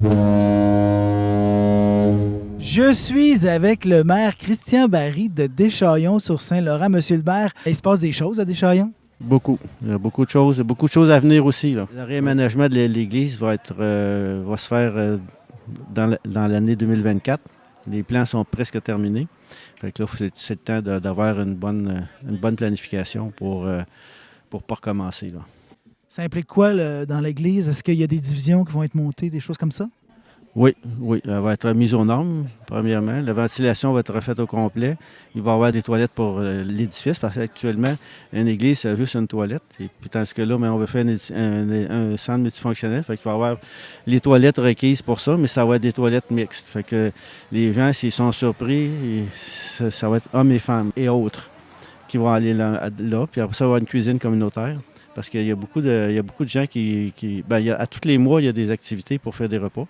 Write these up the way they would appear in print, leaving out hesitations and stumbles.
Je suis avec le maire Christian Barry de Deschaillons-sur-Saint-Laurent. Monsieur le maire, il se passe des choses à Deschaillons? Beaucoup. Il y a beaucoup de choses à venir aussi, là. Le réaménagement de l'église va se faire dans l'année 2024. Les plans sont presque terminés. Fait que là, c'est le temps d'avoir une bonne planification pour pas recommencer, là. Ça implique quoi dans l'église? Est-ce qu'il y a des divisions qui vont être montées, des choses comme ça? Oui, oui, elle va être mise aux normes, premièrement. La ventilation va être refaite au complet. Il va y avoir des toilettes pour l'édifice, parce qu'actuellement, une église, c'est juste une toilette. Et puis, tandis que là, on va faire un centre multifonctionnel. Fait qu'il va y avoir les toilettes requises pour ça, mais ça va être des toilettes mixtes. Fait que les gens, s'ils sont surpris, ça va être hommes et femmes et autres qui vont aller là. Puis après ça, il va y avoir une cuisine communautaire. Parce qu'il y a il y a beaucoup de gens à tous les mois, il y a des activités pour faire des repas.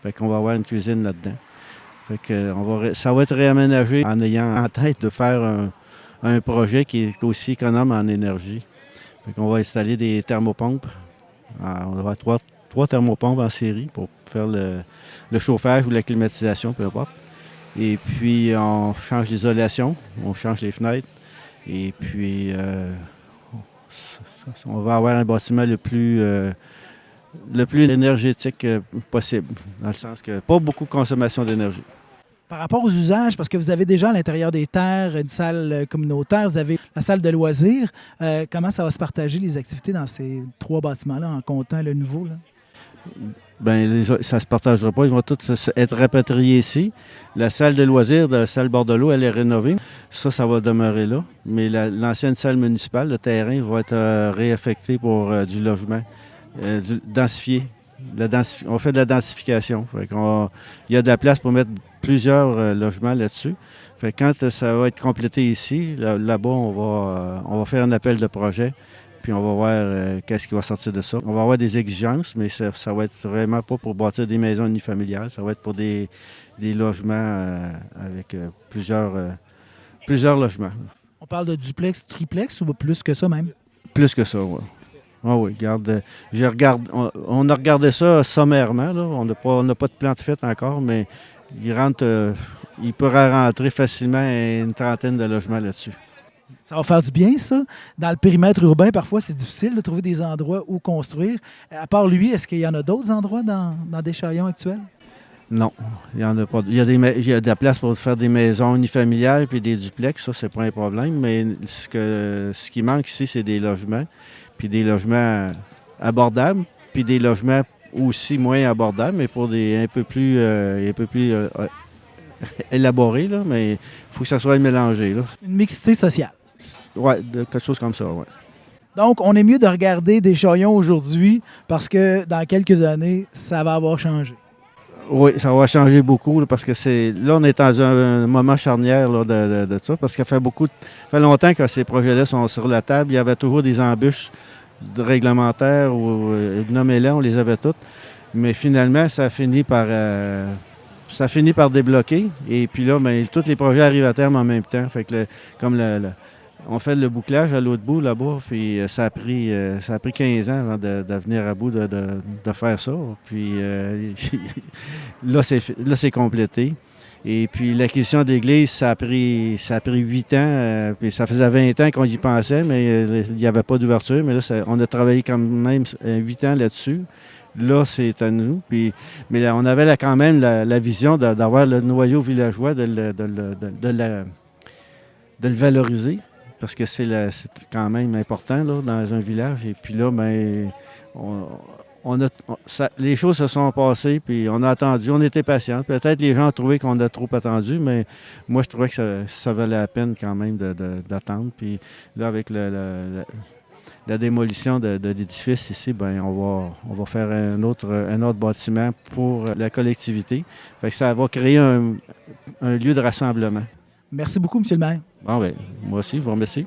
Fait qu'on va avoir une cuisine là-dedans. Fait que ça va être réaménagé en ayant en tête de faire un projet qui est aussi économe en énergie. Fait qu'on va installer des thermopompes. On va avoir trois thermopompes en série pour faire le chauffage ou la climatisation, peu importe. Et puis, on change l'isolation, on change les fenêtres. Et puis, on va avoir un bâtiment le plus énergétique possible, dans le sens que pas beaucoup de consommation d'énergie. Par rapport aux usages, parce que vous avez déjà à l'intérieur des terres une salle communautaire, vous avez la salle de loisirs. Comment ça va se partager les activités dans ces trois bâtiments-là en comptant le nouveau, là? Ben, ça ne se partagera pas. Ils vont tous être rapatriés ici. La salle de loisirs de la salle Bordelot, elle est rénovée. Ça va demeurer là. Mais l'ancienne salle municipale, le terrain, va être réaffecté pour du logement, densifié. On fait de la densification. Il y a de la place pour mettre plusieurs logements là-dessus. Fait que quand ça va être complété ici, là-bas, on va faire un appel de projet. Puis on va voir qu'est-ce qui va sortir de ça. On va avoir des exigences, mais ça va être vraiment pas pour bâtir des maisons unifamiliales. Ça va être pour des logements avec plusieurs logements. On parle de duplex, triplex ou plus que ça même? Plus que ça, oui. Ah oui, regarde, on a regardé ça sommairement, là. On n'a pas de plan de fait encore, mais il pourrait rentrer facilement une trentaine de logements là-dessus. Ça va faire du bien, ça. Dans le périmètre urbain, parfois, c'est difficile de trouver des endroits où construire. À part lui, est-ce qu'il y en a d'autres endroits dans Deschaillons actuels? Non, il n'y en a pas. Il y a de la place pour faire des maisons unifamiliales puis des duplex, ça, c'est pas un problème. Mais ce qui manque ici, c'est des logements, puis des logements abordables, puis des logements aussi moins abordables, mais pour des un peu plus élaborés, là, mais il faut que ça soit mélangé, là. Une mixité sociale. Ouais, quelque chose comme ça, ouais. Donc, on est mieux de regarder Deschaillons aujourd'hui parce que dans quelques années, ça va avoir changé. Oui, ça va changer beaucoup là, parce que là, on est dans un moment charnière là, de ça, parce que ça fait longtemps que ces projets-là sont sur la table. Il y avait toujours des embûches réglementaires ou nommez-les, on les avait toutes. Mais finalement, ça finit par débloquer. Et puis là, ben, tous les projets arrivent à terme en même temps. Fait que on fait le bouclage à l'autre bout là-bas, puis ça a pris 15 ans avant de venir à bout de faire ça. Puis là, c'est complété. Et puis l'acquisition d'église, ça a pris 8 ans. Puis ça faisait 20 ans qu'on y pensait, mais il n'y avait pas d'ouverture. Mais là, on a travaillé quand même 8 ans là-dessus. Là, c'est à nous. Mais là, on avait quand même la vision d'avoir le noyau villageois, de le valoriser, parce que c'est quand même important là, dans un village. Et puis là, ben, les choses se sont passées, puis on a attendu, on était patient. Peut-être les gens ont trouvé qu'on a trop attendu, mais moi, je trouvais que ça valait la peine quand même d'attendre. Puis là, avec la démolition de l'édifice ici, ben, on va faire un autre bâtiment pour la collectivité. Fait que ça va créer un lieu de rassemblement. Merci beaucoup, M. le maire. Bon, ben, moi aussi, je vous remercie.